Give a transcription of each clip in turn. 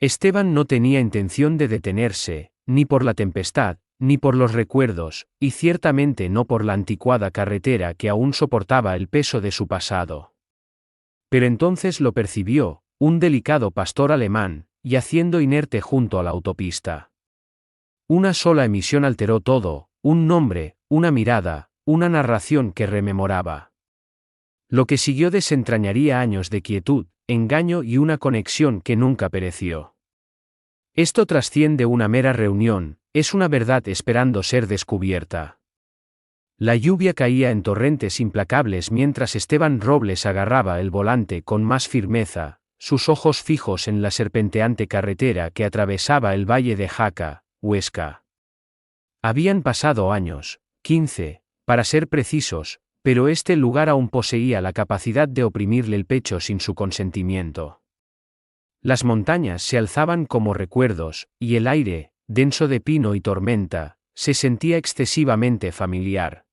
Esteban no tenía intención de detenerse, ni por la tempestad, ni por los recuerdos, y ciertamente no por la anticuada carretera que aún soportaba el peso de su pasado. Pero entonces lo percibió, un delicado pastor alemán, yaciendo inerte junto a la autopista. Una sola emisión alteró todo, un nombre, una mirada, una narración que rememoraba. Lo que siguió desentrañaría años de quietud, engaño y una conexión que nunca pereció. Esto trasciende una mera reunión, es una verdad esperando ser descubierta. La lluvia caía en torrentes implacables mientras Esteban Robles agarraba el volante con más firmeza, sus ojos fijos en la serpenteante carretera que atravesaba el valle de Jaca, Huesca. Habían pasado años, 15, para ser precisos, pero este lugar aún poseía la capacidad de oprimirle el pecho sin su consentimiento. Las montañas se alzaban como recuerdos, y el aire, denso de pino y tormenta, se sentía excesivamente familiar.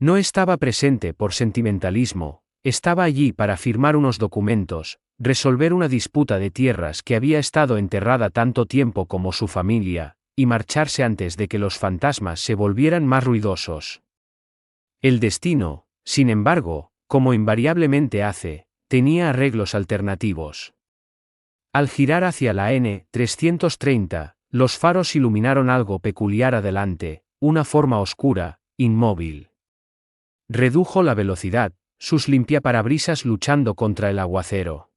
No estaba presente por sentimentalismo, estaba allí para firmar unos documentos, resolver una disputa de tierras que había estado enterrada tanto tiempo como su familia, y marcharse antes de que los fantasmas se volvieran más ruidosos. El destino, sin embargo, como invariablemente hace, tenía arreglos alternativos. Al girar hacia la N-330, los faros iluminaron algo peculiar adelante, una forma oscura, inmóvil. Redujo la velocidad, sus limpiaparabrisas luchando contra el aguacero.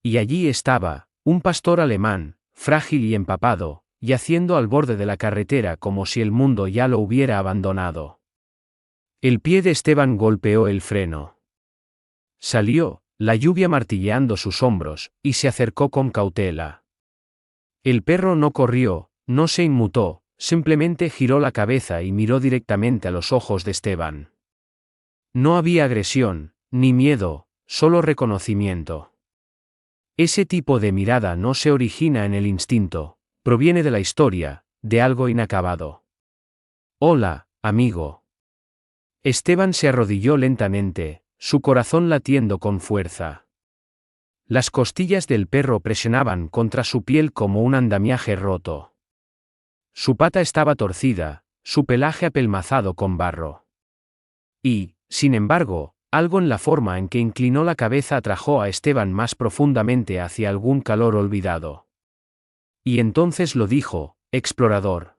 Y allí estaba, un pastor alemán, frágil y empapado, yaciendo al borde de la carretera como si el mundo ya lo hubiera abandonado. El pie de Esteban golpeó el freno. Salió, la lluvia martilleando sus hombros, y se acercó con cautela. El perro no corrió, no se inmutó, simplemente giró la cabeza y miró directamente a los ojos de Esteban. No había agresión, ni miedo, solo reconocimiento. Ese tipo de mirada no se origina en el instinto, proviene de la historia, de algo inacabado. Hola, amigo. Esteban se arrodilló lentamente, su corazón latiendo con fuerza. Las costillas del perro presionaban contra su piel como un andamiaje roto. Su pata estaba torcida, su pelaje apelmazado con barro. Y, sin embargo, algo en la forma en que inclinó la cabeza atrajo a Esteban más profundamente hacia algún calor olvidado. Y entonces lo dijo, explorador.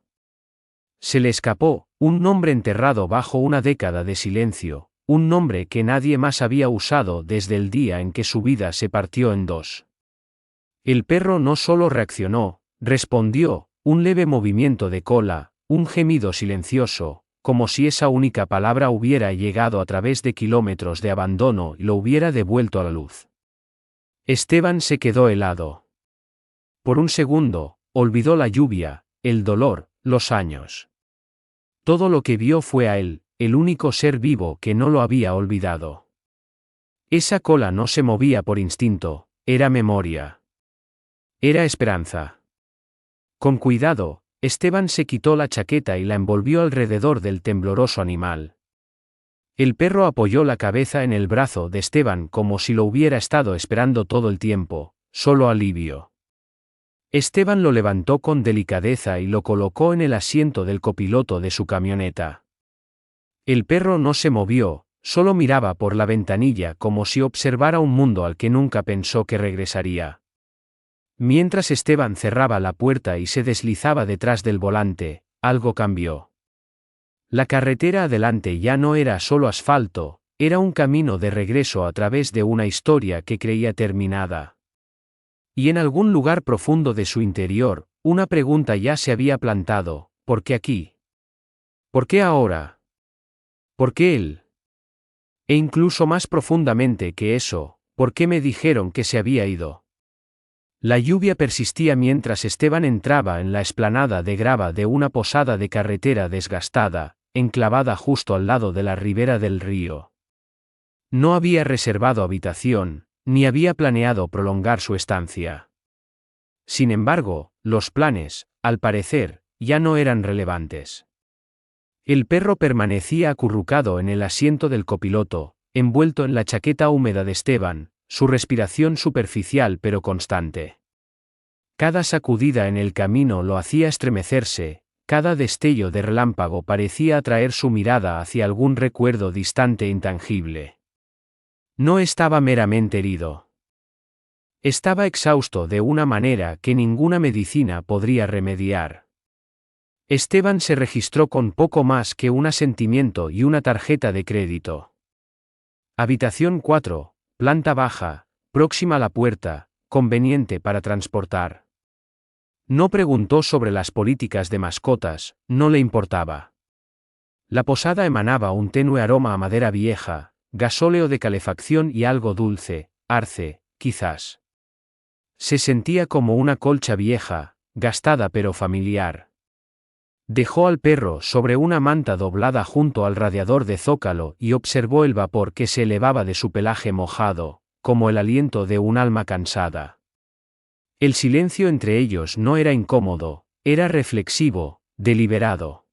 Se le escapó, un nombre enterrado bajo una década de silencio, un nombre que nadie más había usado desde el día en que su vida se partió en dos. El perro no solo reaccionó, respondió, un leve movimiento de cola, un gemido silencioso, como si esa única palabra hubiera llegado a través de kilómetros de abandono y lo hubiera devuelto a la luz. Esteban se quedó helado. Por un segundo, olvidó la lluvia, el dolor, los años. Todo lo que vio fue a él, el único ser vivo que no lo había olvidado. Esa cola no se movía por instinto, era memoria. Era esperanza. Con cuidado, Esteban se quitó la chaqueta y la envolvió alrededor del tembloroso animal. El perro apoyó la cabeza en el brazo de Esteban como si lo hubiera estado esperando todo el tiempo, solo alivio. Esteban lo levantó con delicadeza y lo colocó en el asiento del copiloto de su camioneta. El perro no se movió, solo miraba por la ventanilla como si observara un mundo al que nunca pensó que regresaría. Mientras Esteban cerraba la puerta y se deslizaba detrás del volante, algo cambió. La carretera adelante ya no era solo asfalto, era un camino de regreso a través de una historia que creía terminada. Y en algún lugar profundo de su interior, una pregunta ya se había plantado: ¿por qué aquí? ¿Por qué ahora? ¿Por qué él? E incluso más profundamente que eso, ¿por qué me dijeron que se había ido? La lluvia persistía mientras Esteban entraba en la explanada de grava de una posada de carretera desgastada, enclavada justo al lado de la ribera del río. No había reservado habitación, ni había planeado prolongar su estancia. Sin embargo, los planes, al parecer, ya no eran relevantes. El perro permanecía acurrucado en el asiento del copiloto, envuelto en la chaqueta húmeda de Esteban, su respiración superficial pero constante. Cada sacudida en el camino lo hacía estremecerse, cada destello de relámpago parecía atraer su mirada hacia algún recuerdo distante e intangible. No estaba meramente herido. Estaba exhausto de una manera que ninguna medicina podría remediar. Esteban se registró con poco más que un asentimiento y una tarjeta de crédito. Habitación 4, planta baja, próxima a la puerta, conveniente para transportar. No preguntó sobre las políticas de mascotas, no le importaba. La posada emanaba un tenue aroma a madera vieja, gasóleo de calefacción y algo dulce, arce, quizás. Se sentía como una colcha vieja, gastada pero familiar. Dejó al perro sobre una manta doblada junto al radiador de zócalo y observó el vapor que se elevaba de su pelaje mojado, como el aliento de un alma cansada. El silencio entre ellos no era incómodo, era reflexivo, deliberado.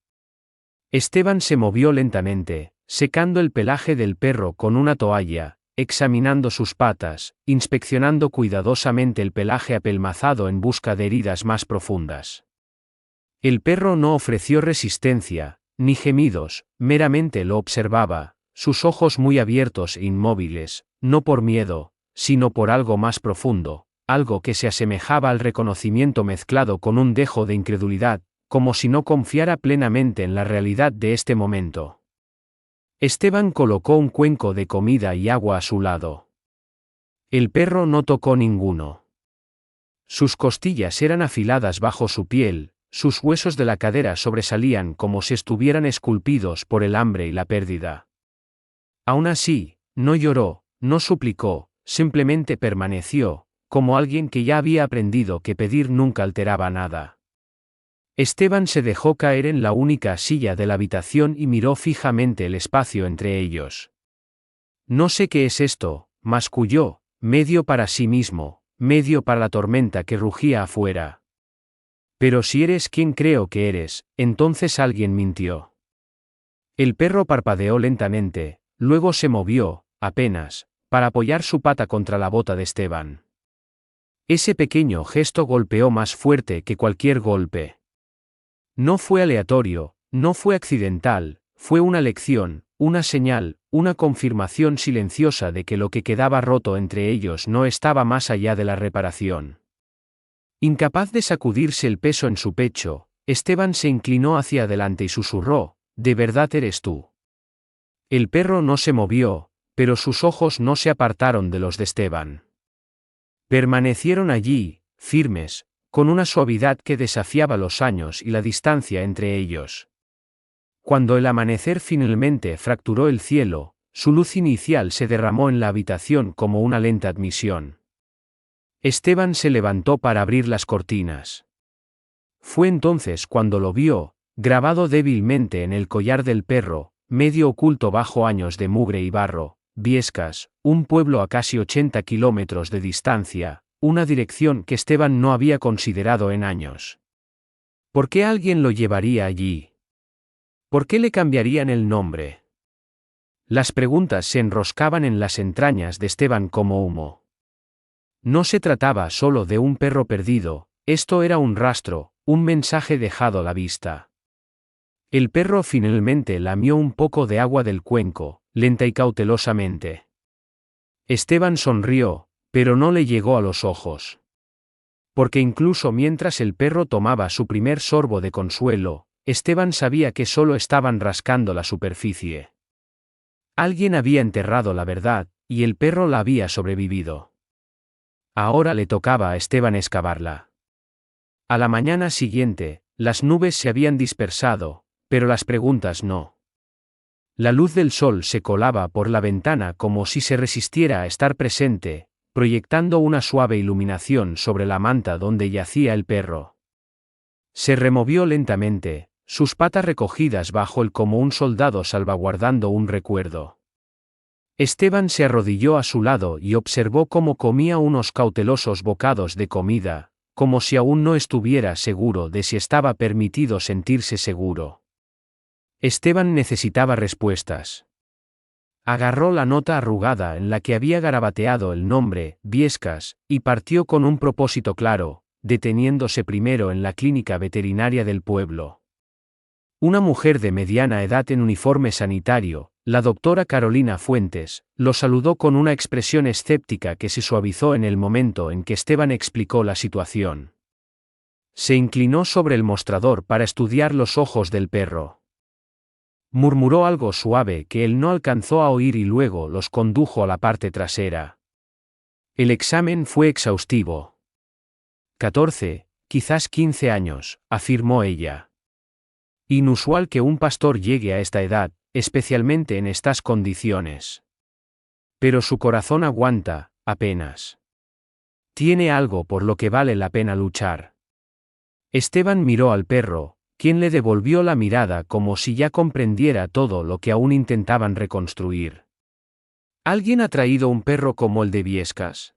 Esteban se movió lentamente, secando el pelaje del perro con una toalla, examinando sus patas, inspeccionando cuidadosamente el pelaje apelmazado en busca de heridas más profundas. El perro no ofreció resistencia, ni gemidos, meramente lo observaba, sus ojos muy abiertos e inmóviles, no por miedo, sino por algo más profundo, algo que se asemejaba al reconocimiento mezclado con un dejo de incredulidad, como si no confiara plenamente en la realidad de este momento. Esteban colocó un cuenco de comida y agua a su lado. El perro no tocó ninguno. Sus costillas eran afiladas bajo su piel, sus huesos de la cadera sobresalían como si estuvieran esculpidos por el hambre y la pérdida. Aún así, no lloró, no suplicó, simplemente permaneció, como alguien que ya había aprendido que pedir nunca alteraba nada. Esteban se dejó caer en la única silla de la habitación y miró fijamente el espacio entre ellos. No sé qué es esto, masculló, medio para sí mismo, medio para la tormenta que rugía afuera. Pero si eres quien creo que eres, entonces alguien mintió. El perro parpadeó lentamente, luego se movió, apenas, para apoyar su pata contra la bota de Esteban. Ese pequeño gesto golpeó más fuerte que cualquier golpe. No fue aleatorio, no fue accidental, fue una lección, una señal, una confirmación silenciosa de que lo que quedaba roto entre ellos no estaba más allá de la reparación. Incapaz de sacudirse el peso en su pecho, Esteban se inclinó hacia adelante y susurró, «¿De verdad eres tú?» El perro no se movió, pero sus ojos no se apartaron de los de Esteban. Permanecieron allí, firmes, con una suavidad que desafiaba los años y la distancia entre ellos. Cuando el amanecer finalmente fracturó el cielo, su luz inicial se derramó en la habitación como una lenta admisión. Esteban se levantó para abrir las cortinas. Fue entonces cuando lo vio, grabado débilmente en el collar del perro, medio oculto bajo años de mugre y barro, Biescas, un pueblo a casi 80 kilómetros de distancia, una dirección que Esteban no había considerado en años. ¿Por qué alguien lo llevaría allí? ¿Por qué le cambiarían el nombre? Las preguntas se enroscaban en las entrañas de Esteban como humo. No se trataba solo de un perro perdido, esto era un rastro, un mensaje dejado a la vista. El perro finalmente lamió un poco de agua del cuenco, lenta y cautelosamente. Esteban sonrió, pero no le llegó a los ojos. Porque incluso mientras el perro tomaba su primer sorbo de consuelo, Esteban sabía que solo estaban rascando la superficie. Alguien había enterrado la verdad, y el perro la había sobrevivido. Ahora le tocaba a Esteban excavarla. A la mañana siguiente, las nubes se habían dispersado, pero las preguntas no. La luz del sol se colaba por la ventana como si se resistiera a estar presente, proyectando una suave iluminación sobre la manta donde yacía el perro. Se removió lentamente, sus patas recogidas bajo él como un soldado salvaguardando un recuerdo. Esteban se arrodilló a su lado y observó cómo comía unos cautelosos bocados de comida, como si aún no estuviera seguro de si estaba permitido sentirse seguro. Esteban necesitaba respuestas. Agarró la nota arrugada en la que había garabateado el nombre, Biescas, y partió con un propósito claro, deteniéndose primero en la clínica veterinaria del pueblo. Una mujer de mediana edad en uniforme sanitario, la doctora Carolina Fuentes, lo saludó con una expresión escéptica que se suavizó en el momento en que Esteban explicó la situación. Se inclinó sobre el mostrador para estudiar los ojos del perro. Murmuró algo suave que él no alcanzó a oír y luego los condujo a la parte trasera. El examen fue exhaustivo. 14, quizás 15 años, afirmó ella. Inusual que un pastor llegue a esta edad, especialmente en estas condiciones. Pero su corazón aguanta, apenas. Tiene algo por lo que vale la pena luchar. Esteban miró al perro, quien le devolvió la mirada como si ya comprendiera todo lo que aún intentaban reconstruir. ¿Alguien ha traído un perro como el de Viescas?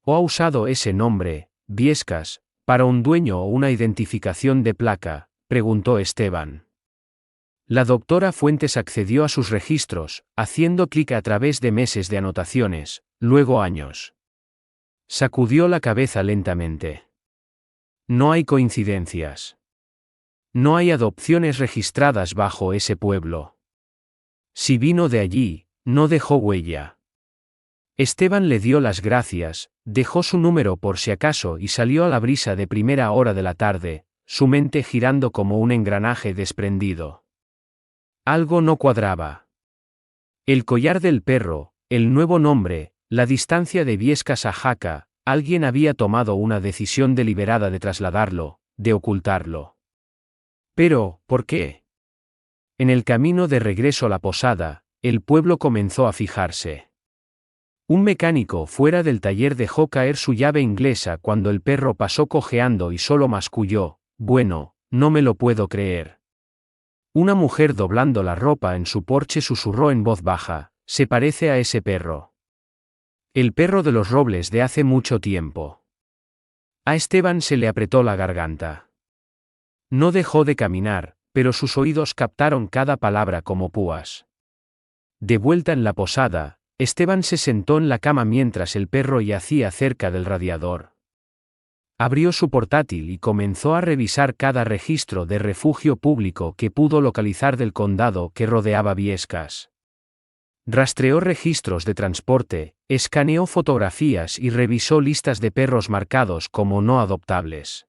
¿O ha usado ese nombre, Viescas, para un dueño o una identificación de placa?, preguntó Esteban. La doctora Fuentes accedió a sus registros, haciendo clic a través de meses de anotaciones, luego años. Sacudió la cabeza lentamente. No hay coincidencias. No hay adopciones registradas bajo ese pueblo. Si vino de allí, no dejó huella. Esteban le dio las gracias, dejó su número por si acaso y salió a la brisa de primera hora de la tarde, su mente girando como un engranaje desprendido. Algo no cuadraba. El collar del perro, el nuevo nombre, la distancia de Viescas a Jaca, alguien había tomado una decisión deliberada de trasladarlo, de ocultarlo. Pero, ¿por qué? En el camino de regreso a la posada, el pueblo comenzó a fijarse. Un mecánico fuera del taller dejó caer su llave inglesa cuando el perro pasó cojeando y solo masculló: «Bueno, no me lo puedo creer». Una mujer doblando la ropa en su porche susurró en voz baja: «Se parece a ese perro. El perro de los Robles de hace mucho tiempo». A Esteban se le apretó la garganta. No dejó de caminar, pero sus oídos captaron cada palabra como púas. De vuelta en la posada, Esteban se sentó en la cama mientras el perro yacía cerca del radiador. Abrió su portátil y comenzó a revisar cada registro de refugio público que pudo localizar del condado que rodeaba Viescas. Rastreó registros de transporte, escaneó fotografías y revisó listas de perros marcados como no adoptables.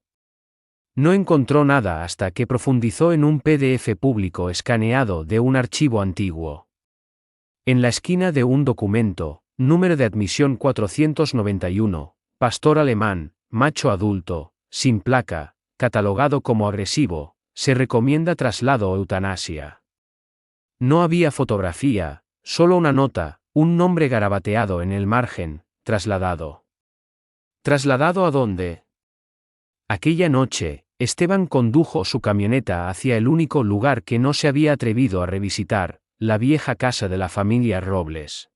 No encontró nada hasta que profundizó en un PDF público escaneado de un archivo antiguo. En la esquina de un documento, número de admisión 491, pastor alemán, macho adulto, sin placa, catalogado como agresivo, se recomienda traslado o eutanasia. No había fotografía, solo una nota, un nombre garabateado en el margen: trasladado. ¿Trasladado a dónde? Aquella noche, Esteban condujo su camioneta hacia el único lugar que no se había atrevido a revisitar, la vieja casa de la familia Robles.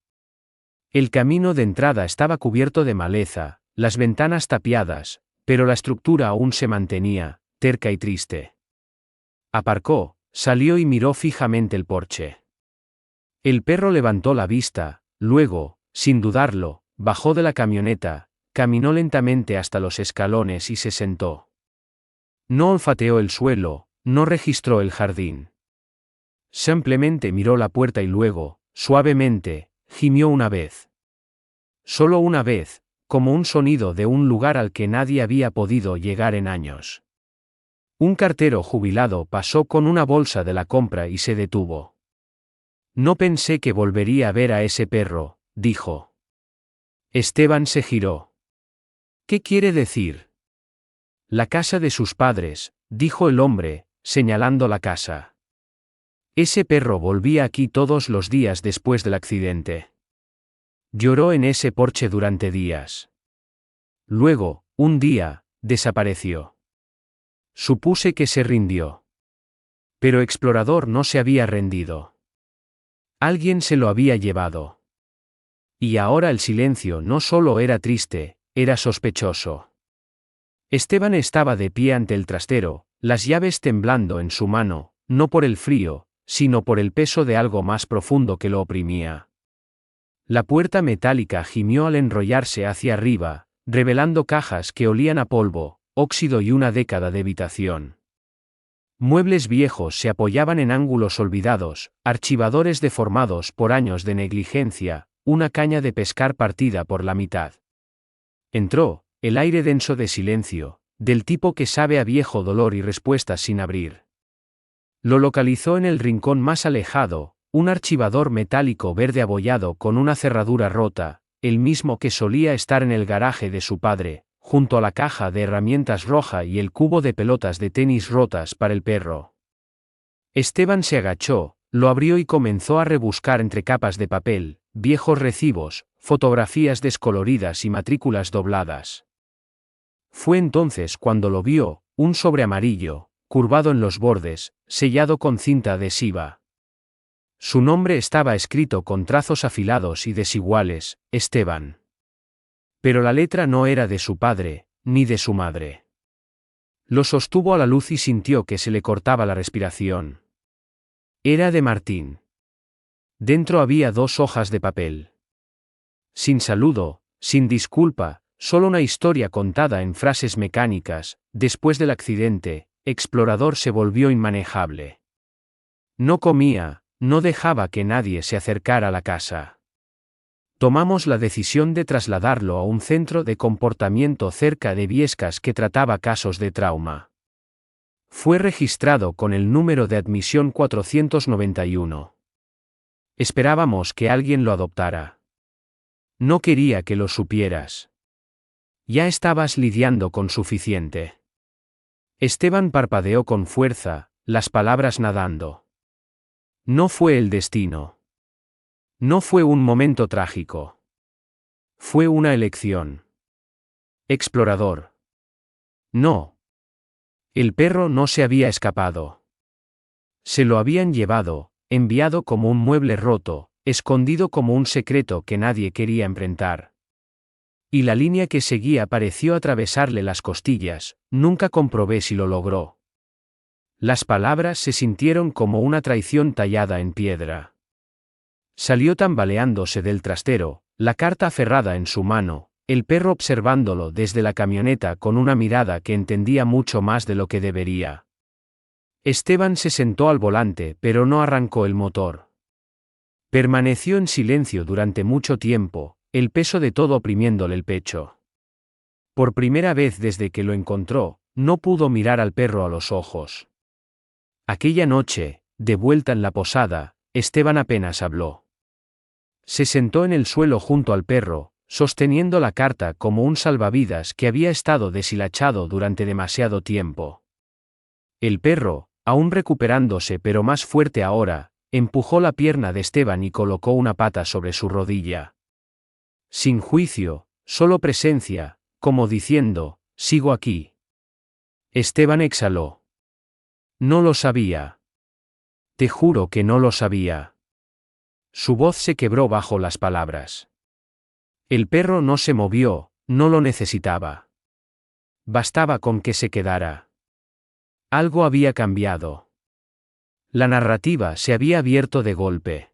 El camino de entrada estaba cubierto de maleza, las ventanas tapiadas, pero la estructura aún se mantenía, terca y triste. Aparcó, salió y miró fijamente el porche. El perro levantó la vista, luego, sin dudarlo, bajó de la camioneta, caminó lentamente hasta los escalones y se sentó. No olfateó el suelo, no registró el jardín. Simplemente miró la puerta y luego, suavemente, gimió una vez. Solo una vez, como un sonido de un lugar al que nadie había podido llegar en años. Un cartero jubilado pasó con una bolsa de la compra y se detuvo. «No pensé que volvería a ver a ese perro», dijo. Esteban se giró. «¿Qué quiere decir?» «La casa de sus padres», dijo el hombre, señalando la casa. «Ese perro volvía aquí todos los días después del accidente. Lloró en ese porche durante días. Luego, un día, desapareció. Supuse que se rindió. Pero Explorador no se había rendido. Alguien se lo había llevado. Y ahora el silencio no solo era triste, era sospechoso». Esteban estaba de pie ante el trastero, las llaves temblando en su mano, no por el frío, sino por el peso de algo más profundo que lo oprimía. La puerta metálica gimió al enrollarse hacia arriba, revelando cajas que olían a polvo, óxido y una década de habitación. Muebles viejos se apoyaban en ángulos olvidados, archivadores deformados por años de negligencia, una caña de pescar partida por la mitad. Entró, el aire denso de silencio, del tipo que sabe a viejo dolor y respuestas sin abrir. Lo localizó en el rincón más alejado, un archivador metálico verde abollado con una cerradura rota, el mismo que solía estar en el garaje de su padre, junto a la caja de herramientas roja y el cubo de pelotas de tenis rotas para el perro. Esteban se agachó, lo abrió y comenzó a rebuscar entre capas de papel, viejos recibos, fotografías descoloridas y matrículas dobladas. Fue entonces cuando lo vio, un sobre amarillo, curvado en los bordes, sellado con cinta adhesiva. Su nombre estaba escrito con trazos afilados y desiguales, Esteban. Pero la letra no era de su padre, ni de su madre. Lo sostuvo a la luz y sintió que se le cortaba la respiración. Era de Martín. Dentro había 2 hojas de papel. Sin saludo, sin disculpa, solo una historia contada en frases mecánicas. Después del accidente, Explorador se volvió inmanejable. No comía, no dejaba que nadie se acercara a la casa. Tomamos la decisión de trasladarlo a un centro de comportamiento cerca de Biescas que trataba casos de trauma. Fue registrado con el número de admisión 491. Esperábamos que alguien lo adoptara. No quería que lo supieras. Ya estabas lidiando con suficiente. Esteban parpadeó con fuerza, las palabras nadando. No fue el destino. No fue un momento trágico. Fue una elección. Explorador. No. El perro no se había escapado. Se lo habían llevado, enviado como un mueble roto, escondido como un secreto que nadie quería enfrentar. Y la línea que seguía pareció atravesarle las costillas, nunca comprobé si lo logró. Las palabras se sintieron como una traición tallada en piedra. Salió tambaleándose del trastero, la carta aferrada en su mano, el perro observándolo desde la camioneta con una mirada que entendía mucho más de lo que debería. Esteban se sentó al volante pero no arrancó el motor. Permaneció en silencio durante mucho tiempo, el peso de todo oprimiéndole el pecho. Por primera vez desde que lo encontró, no pudo mirar al perro a los ojos. Aquella noche, de vuelta en la posada, Esteban apenas habló. Se sentó en el suelo junto al perro, sosteniendo la carta como un salvavidas que había estado deshilachado durante demasiado tiempo. El perro, aún recuperándose pero más fuerte ahora, empujó la pierna de Esteban y colocó una pata sobre su rodilla. Sin juicio, solo presencia, como diciendo, sigo aquí. Esteban exhaló. No lo sabía. Te juro que no lo sabía. Su voz se quebró bajo las palabras. El perro no se movió, no lo necesitaba. Bastaba con que se quedara. Algo había cambiado. La narrativa se había abierto de golpe.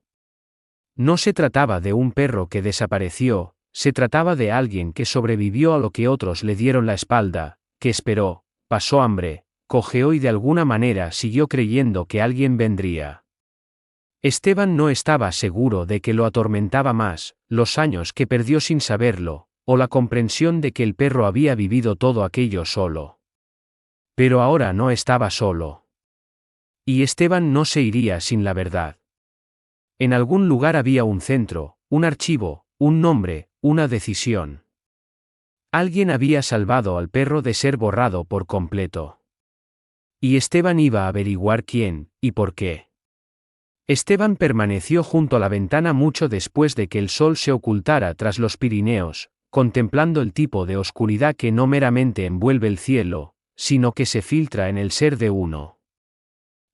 No se trataba de un perro que desapareció, se trataba de alguien que sobrevivió a lo que otros le dieron la espalda, que esperó, pasó hambre, cojeó y de alguna manera siguió creyendo que alguien vendría. Esteban no estaba seguro de que lo atormentaba más, los años que perdió sin saberlo, o la comprensión de que el perro había vivido todo aquello solo. Pero ahora no estaba solo. Y Esteban no se iría sin la verdad. En algún lugar había un centro, un archivo, un nombre, una decisión. Alguien había salvado al perro de ser borrado por completo. Y Esteban iba a averiguar quién, y por qué. Esteban permaneció junto a la ventana mucho después de que el sol se ocultara tras los Pirineos, contemplando el tipo de oscuridad que no meramente envuelve el cielo, sino que se filtra en el ser de uno.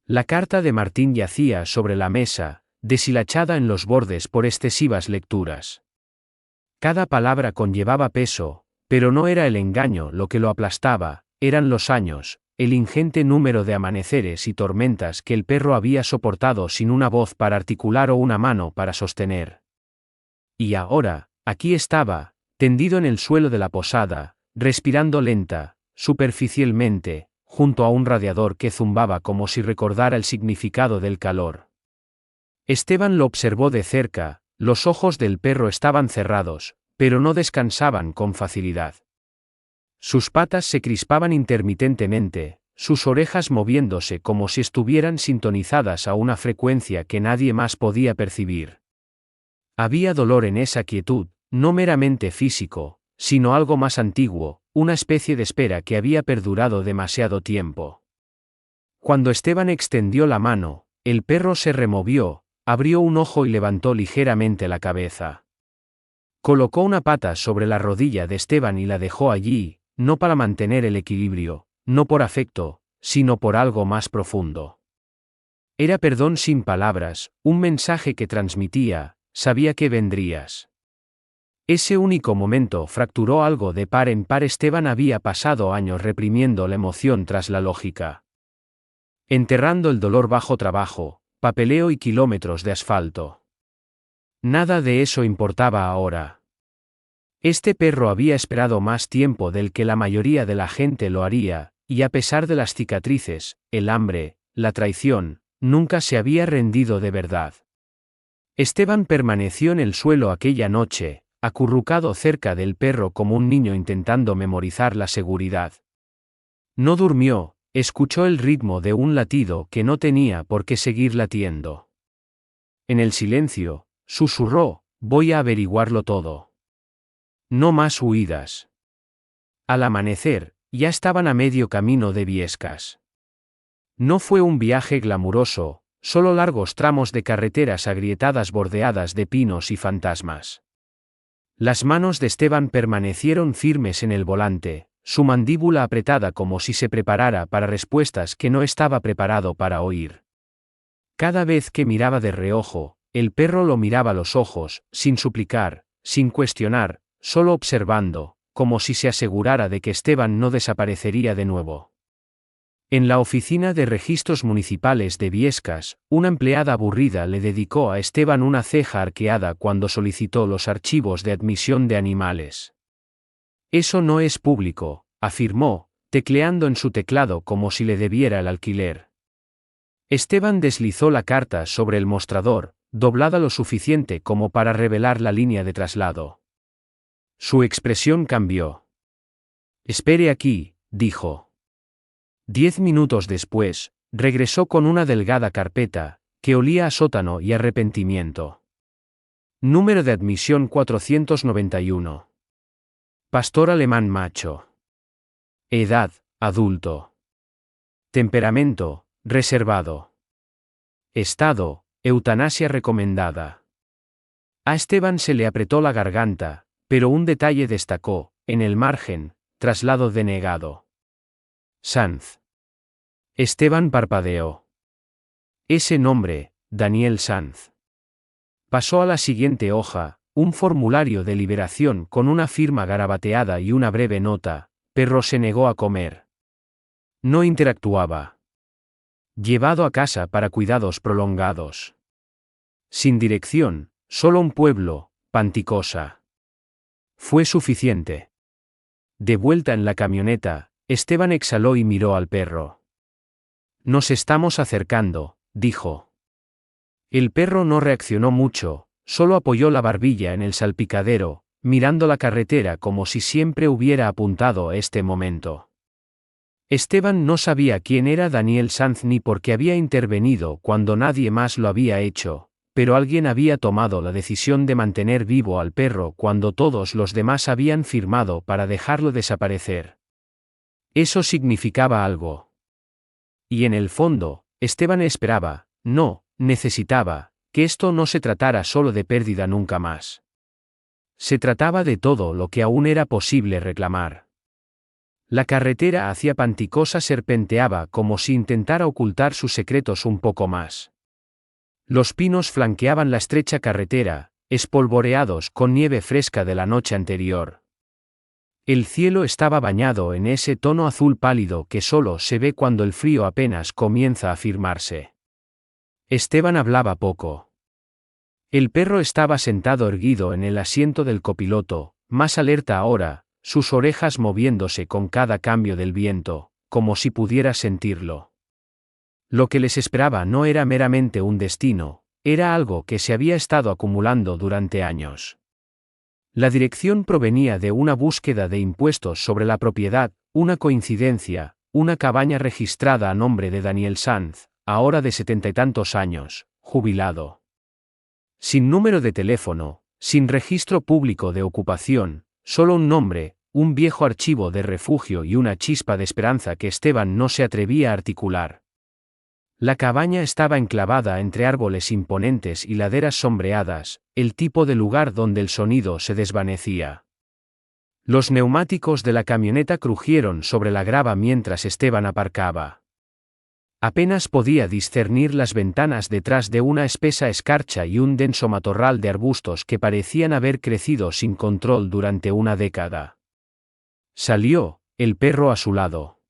La carta de Martín yacía sobre la mesa, deshilachada en los bordes por excesivas lecturas. Cada palabra conllevaba peso, pero no era el engaño lo que lo aplastaba, eran los años, el ingente número de amaneceres y tormentas que el perro había soportado sin una voz para articular o una mano para sostener. Y ahora, aquí estaba, tendido en el suelo de la posada, respirando lenta, superficialmente, junto a un radiador que zumbaba como si recordara el significado del calor. Esteban lo observó de cerca, los ojos del perro estaban cerrados, pero no descansaban con facilidad. Sus patas se crispaban intermitentemente, sus orejas moviéndose como si estuvieran sintonizadas a una frecuencia que nadie más podía percibir. Había dolor en esa quietud, no meramente físico, sino algo más antiguo, una especie de espera que había perdurado demasiado tiempo. Cuando Esteban extendió la mano, el perro se removió, abrió un ojo y levantó ligeramente la cabeza. Colocó una pata sobre la rodilla de Esteban y la dejó allí, no para mantener el equilibrio, no por afecto, sino por algo más profundo. Era perdón sin palabras, un mensaje que transmitía, sabía que vendrías. Ese único momento fracturó algo de par en par. Esteban había pasado años reprimiendo la emoción tras la lógica. Enterrando el dolor bajo trabajo, papeleo y kilómetros de asfalto. Nada de eso importaba ahora. Este perro había esperado más tiempo del que la mayoría de la gente lo haría, y a pesar de las cicatrices, el hambre, la traición, nunca se había rendido de verdad. Esteban permaneció en el suelo aquella noche, acurrucado cerca del perro como un niño intentando memorizar la seguridad. No durmió, escuchó el ritmo de un latido que no tenía por qué seguir latiendo. En el silencio, susurró, voy a averiguarlo todo. No más huidas. Al amanecer, ya estaban a medio camino de Biescas. No fue un viaje glamuroso, solo largos tramos de carreteras agrietadas bordeadas de pinos y fantasmas. Las manos de Esteban permanecieron firmes en el volante, su mandíbula apretada como si se preparara para respuestas que no estaba preparado para oír. Cada vez que miraba de reojo, el perro lo miraba a los ojos, sin suplicar, sin cuestionar, solo observando, como si se asegurara de que Esteban no desaparecería de nuevo. En la oficina de registros municipales de Biescas, una empleada aburrida le dedicó a Esteban una ceja arqueada cuando solicitó los archivos de admisión de animales. Eso no es público, afirmó, tecleando en su teclado como si le debiera el alquiler. Esteban deslizó la carta sobre el mostrador, doblada lo suficiente como para revelar la línea de traslado. Su expresión cambió. Espere aquí, dijo. 10 minutos después, regresó con una delgada carpeta, que olía a sótano y arrepentimiento. Número de admisión 491. Pastor alemán macho. Edad, adulto. Temperamento, reservado. Estado, eutanasia recomendada. A Esteban se le apretó la garganta, pero un detalle destacó, en el margen, traslado denegado. Sanz. Esteban parpadeó. Ese nombre, Daniel Sanz. Pasó a la siguiente hoja, un formulario de liberación con una firma garabateada y una breve nota, perro se negó a comer. No interactuaba. Llevado a casa para cuidados prolongados. Sin dirección, solo un pueblo, Panticosa. Fue suficiente. De vuelta en la camioneta, Esteban exhaló y miró al perro. Nos estamos acercando, dijo. El perro no reaccionó mucho, solo apoyó la barbilla en el salpicadero, mirando la carretera como si siempre hubiera apuntado a este momento. Esteban no sabía quién era Daniel Sanz ni por qué había intervenido cuando nadie más lo había hecho, pero alguien había tomado la decisión de mantener vivo al perro cuando todos los demás habían firmado para dejarlo desaparecer. Eso significaba algo. Y en el fondo, Esteban esperaba, no, necesitaba, que esto no se tratara solo de pérdida nunca más. Se trataba de todo lo que aún era posible reclamar. La carretera hacia Panticosa serpenteaba como si intentara ocultar sus secretos un poco más. Los pinos flanqueaban la estrecha carretera, espolvoreados con nieve fresca de la noche anterior. El cielo estaba bañado en ese tono azul pálido que solo se ve cuando el frío apenas comienza a firmarse. Esteban hablaba poco. El perro estaba sentado erguido en el asiento del copiloto, más alerta ahora, sus orejas moviéndose con cada cambio del viento, como si pudiera sentirlo. Lo que les esperaba no era meramente un destino, era algo que se había estado acumulando durante años. La dirección provenía de una búsqueda de impuestos sobre la propiedad, una coincidencia, una cabaña registrada a nombre de Daniel Sanz, ahora de 70 y tantos años, jubilado. Sin número de teléfono, sin registro público de ocupación, solo un nombre, un viejo archivo de refugio y una chispa de esperanza que Esteban no se atrevía a articular. La cabaña estaba enclavada entre árboles imponentes y laderas sombreadas, el tipo de lugar donde el sonido se desvanecía. Los neumáticos de la camioneta crujieron sobre la grava mientras Esteban aparcaba. Apenas podía discernir las ventanas detrás de una espesa escarcha y un denso matorral de arbustos que parecían haber crecido sin control durante una década. Salió, el perro a su lado.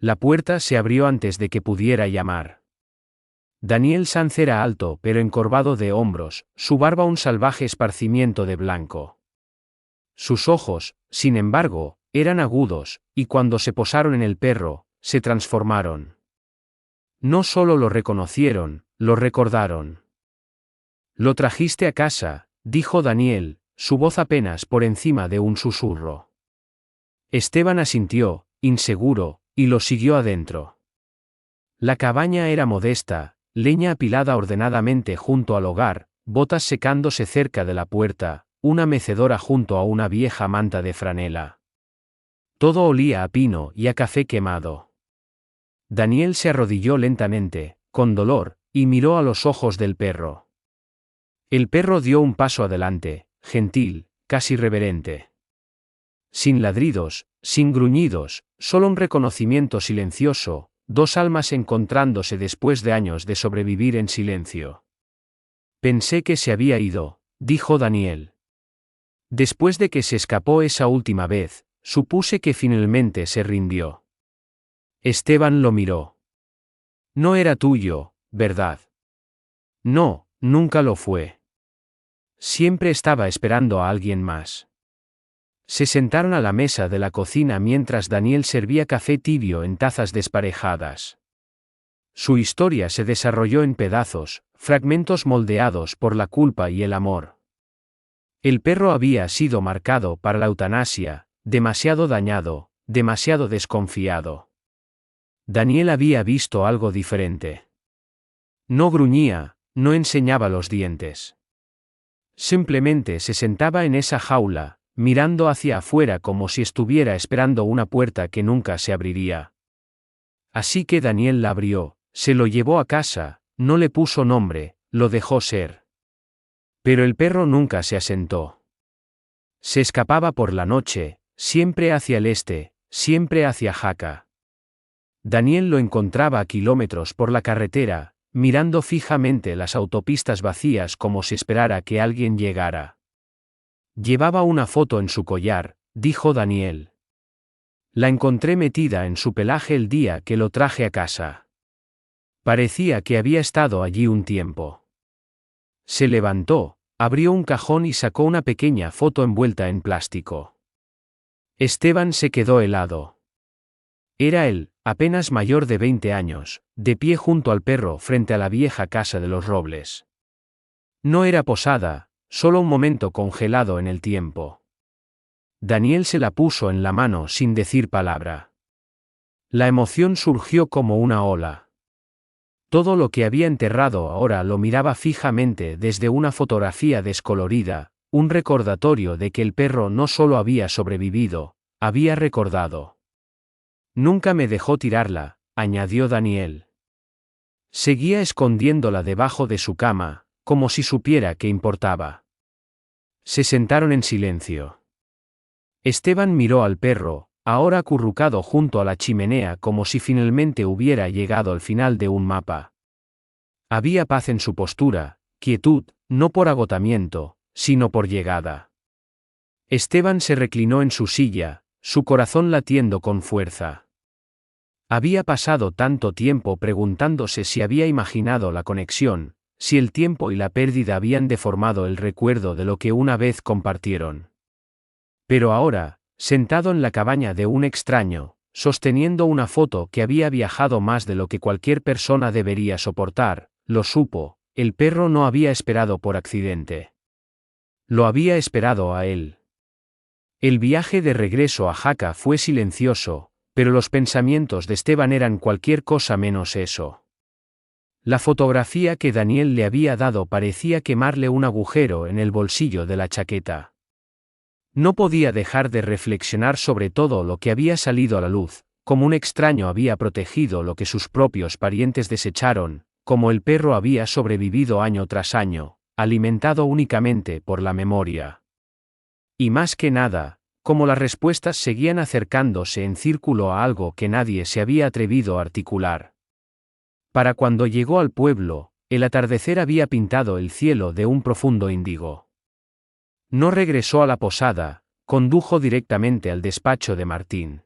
La puerta se abrió antes de que pudiera llamar. Daniel Sanz era alto pero encorvado de hombros, su barba un salvaje esparcimiento de blanco. Sus ojos, sin embargo, eran agudos, y cuando se posaron en el perro, se transformaron. No solo lo reconocieron, lo recordaron. «Lo trajiste a casa», dijo Daniel, su voz apenas por encima de un susurro. Esteban asintió, inseguro, y lo siguió adentro. La cabaña era modesta, leña apilada ordenadamente junto al hogar, botas secándose cerca de la puerta, una mecedora junto a una vieja manta de franela. Todo olía a pino y a café quemado. Daniel se arrodilló lentamente, con dolor, y miró a los ojos del perro. El perro dio un paso adelante, gentil, casi reverente. Sin ladridos, sin gruñidos, solo un reconocimiento silencioso, dos almas encontrándose después de años de sobrevivir en silencio. Pensé que se había ido, dijo Daniel. Después de que se escapó esa última vez, supuse que finalmente se rindió. Esteban lo miró. No era tuyo, ¿verdad? No, nunca lo fue. Siempre estaba esperando a alguien más. Se sentaron a la mesa de la cocina mientras Daniel servía café tibio en tazas desparejadas. Su historia se desarrolló en pedazos, fragmentos moldeados por la culpa y el amor. El perro había sido marcado para la eutanasia, demasiado dañado, demasiado desconfiado. Daniel había visto algo diferente. No gruñía, no enseñaba los dientes. Simplemente se sentaba en esa jaula, mirando hacia afuera como si estuviera esperando una puerta que nunca se abriría. Así que Daniel la abrió, se lo llevó a casa, no le puso nombre, lo dejó ser. Pero el perro nunca se asentó. Se escapaba por la noche, siempre hacia el este, siempre hacia Jaca. Daniel lo encontraba a kilómetros por la carretera, mirando fijamente las autopistas vacías como si esperara que alguien llegara. Llevaba una foto en su collar, dijo Daniel. La encontré metida en su pelaje el día que lo traje a casa. Parecía que había estado allí un tiempo. Se levantó, abrió un cajón y sacó una pequeña foto envuelta en plástico. Esteban se quedó helado. Era él, apenas mayor de 20 años, de pie junto al perro frente a la vieja casa de los Robles. No era posada, solo un momento congelado en el tiempo. Daniel se la puso en la mano sin decir palabra. La emoción surgió como una ola. Todo lo que había enterrado ahora lo miraba fijamente desde una fotografía descolorida, un recordatorio de que el perro no solo había sobrevivido, había recordado. Nunca me dejó tirarla, añadió Daniel. Seguía escondiéndola debajo de su cama, como si supiera qué importaba. Se sentaron en silencio. Esteban miró al perro, ahora acurrucado junto a la chimenea como si finalmente hubiera llegado al final de un mapa. Había paz en su postura, quietud, no por agotamiento, sino por llegada. Esteban se reclinó en su silla, su corazón latiendo con fuerza. Había pasado tanto tiempo preguntándose si había imaginado la conexión, si el tiempo y la pérdida habían deformado el recuerdo de lo que una vez compartieron. Pero ahora, sentado en la cabaña de un extraño, sosteniendo una foto que había viajado más de lo que cualquier persona debería soportar, lo supo, el perro no había esperado por accidente. Lo había esperado a él. El viaje de regreso a Jaca fue silencioso, pero los pensamientos de Esteban eran cualquier cosa menos eso. La fotografía que Daniel le había dado parecía quemarle un agujero en el bolsillo de la chaqueta. No podía dejar de reflexionar sobre todo lo que había salido a la luz, como un extraño había protegido lo que sus propios parientes desecharon, como el perro había sobrevivido año tras año, alimentado únicamente por la memoria. Y más que nada, como las respuestas seguían acercándose en círculo a algo que nadie se había atrevido a articular. Para cuando llegó al pueblo, el atardecer había pintado el cielo de un profundo índigo. No regresó a la posada, condujo directamente al despacho de Martín.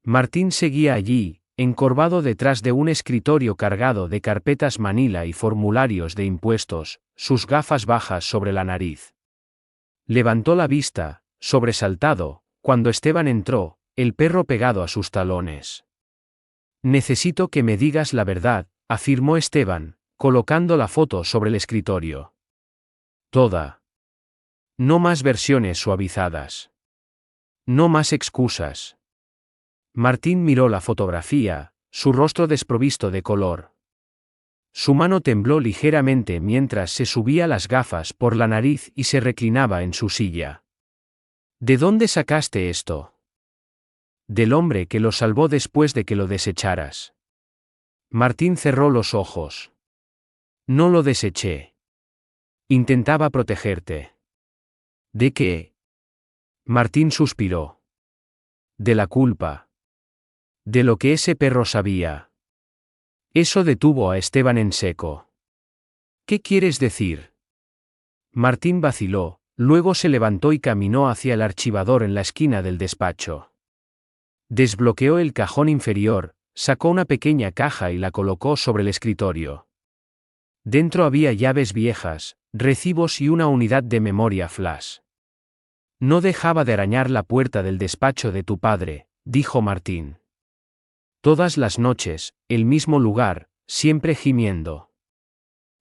Martín seguía allí, encorvado detrás de un escritorio cargado de carpetas manila y formularios de impuestos, sus gafas bajas sobre la nariz. Levantó la vista, sobresaltado, cuando Esteban entró, el perro pegado a sus talones. Necesito que me digas la verdad, afirmó Esteban, colocando la foto sobre el escritorio. Toda. No más versiones suavizadas. No más excusas. Martín miró la fotografía, su rostro desprovisto de color. Su mano tembló ligeramente mientras se subía las gafas por la nariz y se reclinaba en su silla. ¿De dónde sacaste esto? Del hombre que lo salvó después de que lo desecharas. Martín cerró los ojos. No lo deseché. Intentaba protegerte. ¿De qué? Martín suspiró. De la culpa. De lo que ese perro sabía. Eso detuvo a Esteban en seco. ¿Qué quieres decir? Martín vaciló, luego se levantó y caminó hacia el archivador en la esquina del despacho. Desbloqueó el cajón inferior, sacó una pequeña caja y la colocó sobre el escritorio. Dentro había llaves viejas, recibos y una unidad de memoria flash. No dejaba de arañar la puerta del despacho de tu padre, dijo Martín. Todas las noches, el mismo lugar, siempre gimiendo.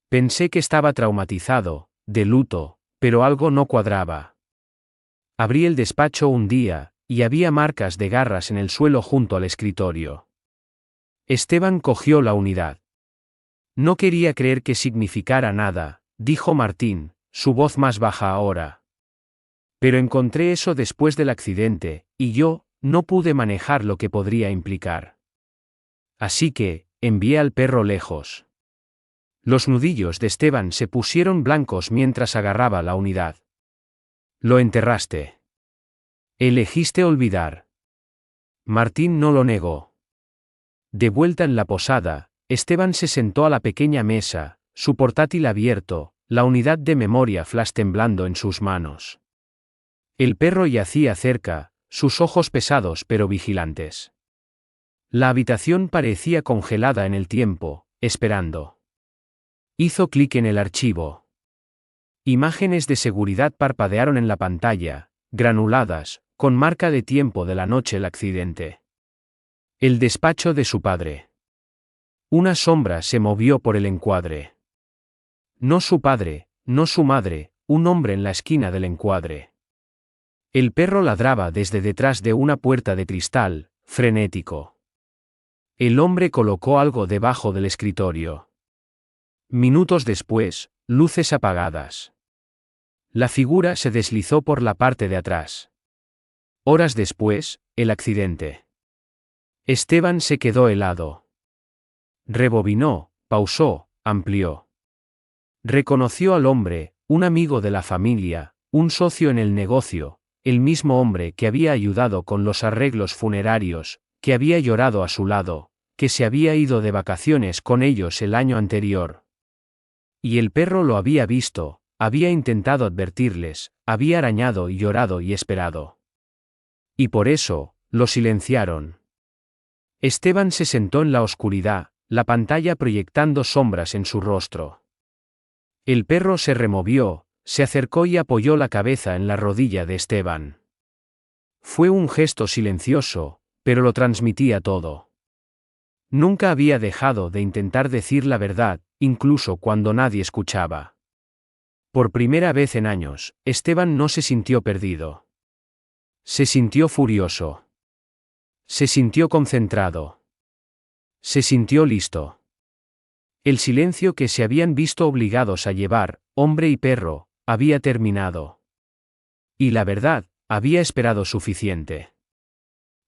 Pensé que estaba traumatizado, de luto, pero algo no cuadraba. Abrí el despacho un día, y había marcas de garras en el suelo junto al escritorio. Esteban cogió la unidad. No quería creer que significara nada, dijo Martín, su voz más baja ahora. Pero encontré eso después del accidente, y yo, no pude manejar lo que podría implicar. Así que, envié al perro lejos. Los nudillos de Esteban se pusieron blancos mientras agarraba la unidad. Lo enterraste. Elegiste olvidar. Martín no lo negó. De vuelta en la posada, Esteban se sentó a la pequeña mesa, su portátil abierto, la unidad de memoria flash temblando en sus manos. El perro yacía cerca, sus ojos pesados pero vigilantes. La habitación parecía congelada en el tiempo, esperando. Hizo clic en el archivo. Imágenes de seguridad parpadearon en la pantalla, granuladas, con marca de tiempo de la noche del accidente. El despacho de su padre. Una sombra se movió por el encuadre. No su padre, no su madre, un hombre en la esquina del encuadre. El perro ladraba desde detrás de una puerta de cristal, frenético. El hombre colocó algo debajo del escritorio. Minutos después, luces apagadas. La figura se deslizó por la parte de atrás. Horas después, el accidente. Esteban se quedó helado. Rebobinó, pausó, amplió. Reconoció al hombre, un amigo de la familia, un socio en el negocio, el mismo hombre que había ayudado con los arreglos funerarios, que había llorado a su lado, que se había ido de vacaciones con ellos el año anterior. Y el perro lo había visto, había intentado advertirles, había arañado y llorado y esperado. Y por eso, lo silenciaron. Esteban se sentó en la oscuridad, la pantalla proyectando sombras en su rostro. El perro se removió, se acercó y apoyó la cabeza en la rodilla de Esteban. Fue un gesto silencioso, pero lo transmitía todo. Nunca había dejado de intentar decir la verdad, incluso cuando nadie escuchaba. Por primera vez en años, Esteban no se sintió perdido. Se sintió furioso. Se sintió concentrado. Se sintió listo. El silencio que se habían visto obligados a llevar, hombre y perro, había terminado. Y la verdad, había esperado suficiente.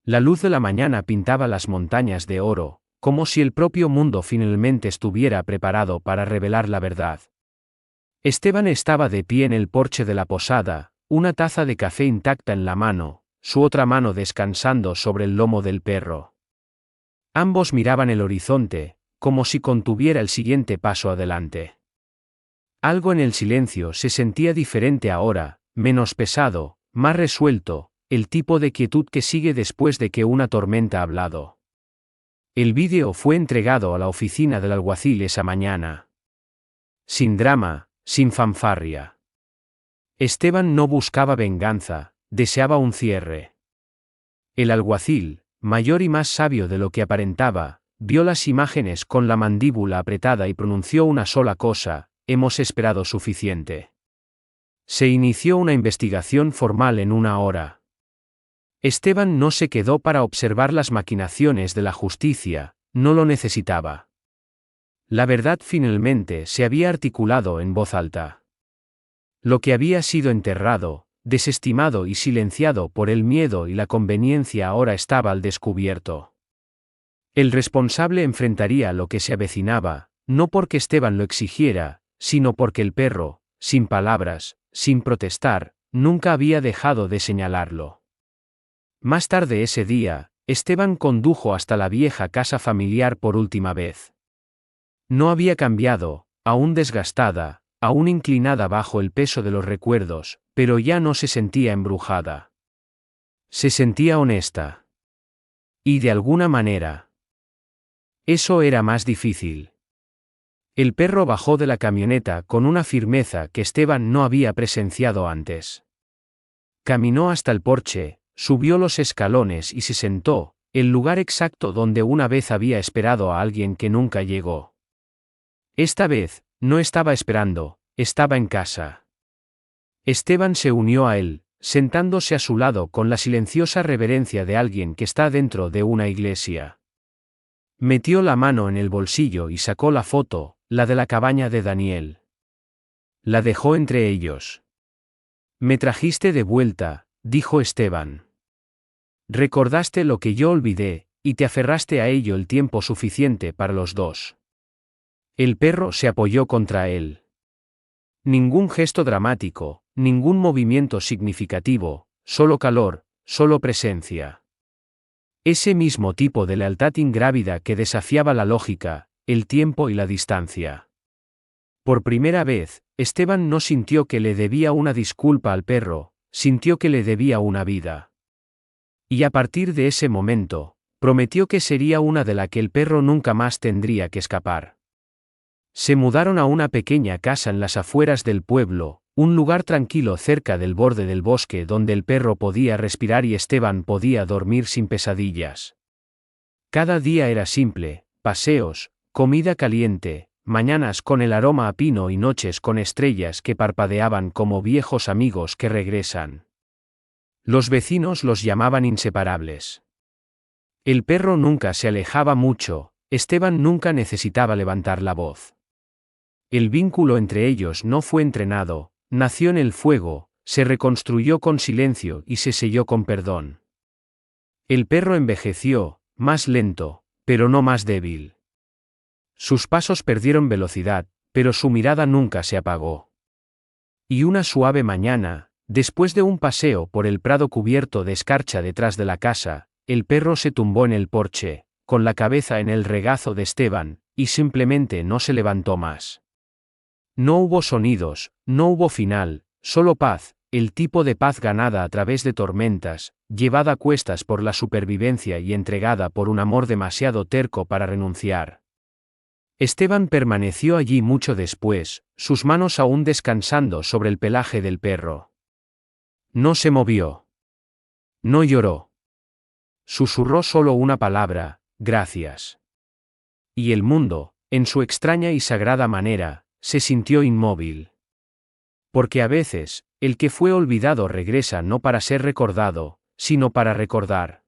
La luz de la mañana pintaba las montañas de oro, como si el propio mundo finalmente estuviera preparado para revelar la verdad. Esteban estaba de pie en el porche de la posada, una taza de café intacta en la mano, su otra mano descansando sobre el lomo del perro. Ambos miraban el horizonte, como si contuviera el siguiente paso adelante. Algo en el silencio se sentía diferente ahora, menos pesado, más resuelto, el tipo de quietud que sigue después de que una tormenta ha hablado. El vídeo fue entregado a la oficina del alguacil esa mañana. Sin drama, sin fanfarria. Esteban no buscaba venganza, deseaba un cierre. El alguacil, mayor y más sabio de lo que aparentaba, vio las imágenes con la mandíbula apretada y pronunció una sola cosa: hemos esperado suficiente. Se inició una investigación formal en 1 hora. Esteban no se quedó para observar las maquinaciones de la justicia, no lo necesitaba. La verdad finalmente se había articulado en voz alta. Lo que había sido enterrado, desestimado y silenciado por el miedo y la conveniencia ahora estaba al descubierto. El responsable enfrentaría lo que se avecinaba, no porque Esteban lo exigiera, sino porque el perro, sin palabras, sin protestar, nunca había dejado de señalarlo. Más tarde ese día, Esteban condujo hasta la vieja casa familiar por última vez. No había cambiado, aún desgastada, aún inclinada bajo el peso de los recuerdos, pero ya no se sentía embrujada. Se sentía honesta. Y de alguna manera. Eso era más difícil. El perro bajó de la camioneta con una firmeza que Esteban no había presenciado antes. Caminó hasta el porche, subió los escalones y se sentó, el lugar exacto donde una vez había esperado a alguien que nunca llegó. Esta vez, no estaba esperando, estaba en casa. Esteban se unió a él, sentándose a su lado con la silenciosa reverencia de alguien que está dentro de una iglesia. Metió la mano en el bolsillo y sacó la foto, la de la cabaña de Daniel. La dejó entre ellos. Me trajiste de vuelta, dijo Esteban. Recordaste lo que yo olvidé, y te aferraste a ello el tiempo suficiente para los dos. El perro se apoyó contra él. Ningún gesto dramático, ningún movimiento significativo, solo calor, solo presencia. Ese mismo tipo de lealtad ingrávida que desafiaba la lógica, el tiempo y la distancia. Por primera vez, Esteban no sintió que le debía una disculpa al perro, sintió que le debía una vida. Y a partir de ese momento, prometió que sería una de la que el perro nunca más tendría que escapar. Se mudaron a una pequeña casa en las afueras del pueblo, un lugar tranquilo cerca del borde del bosque donde el perro podía respirar y Esteban podía dormir sin pesadillas. Cada día era simple: paseos, comida caliente, mañanas con el aroma a pino y noches con estrellas que parpadeaban como viejos amigos que regresan. Los vecinos los llamaban inseparables. El perro nunca se alejaba mucho, Esteban nunca necesitaba levantar la voz. El vínculo entre ellos no fue entrenado, nació en el fuego, se reconstruyó con silencio y se selló con perdón. El perro envejeció, más lento, pero no más débil. Sus pasos perdieron velocidad, pero su mirada nunca se apagó. Y una suave mañana, después de un paseo por el prado cubierto de escarcha detrás de la casa, el perro se tumbó en el porche, con la cabeza en el regazo de Esteban, y simplemente no se levantó más. No hubo sonidos, no hubo final, solo paz, el tipo de paz ganada a través de tormentas, llevada a cuestas por la supervivencia y entregada por un amor demasiado terco para renunciar. Esteban permaneció allí mucho después, sus manos aún descansando sobre el pelaje del perro. No se movió. No lloró. Susurró solo una palabra: gracias. Y el mundo, en su extraña y sagrada manera, se sintió inmóvil. Porque a veces, el que fue olvidado regresa no para ser recordado, sino para recordar.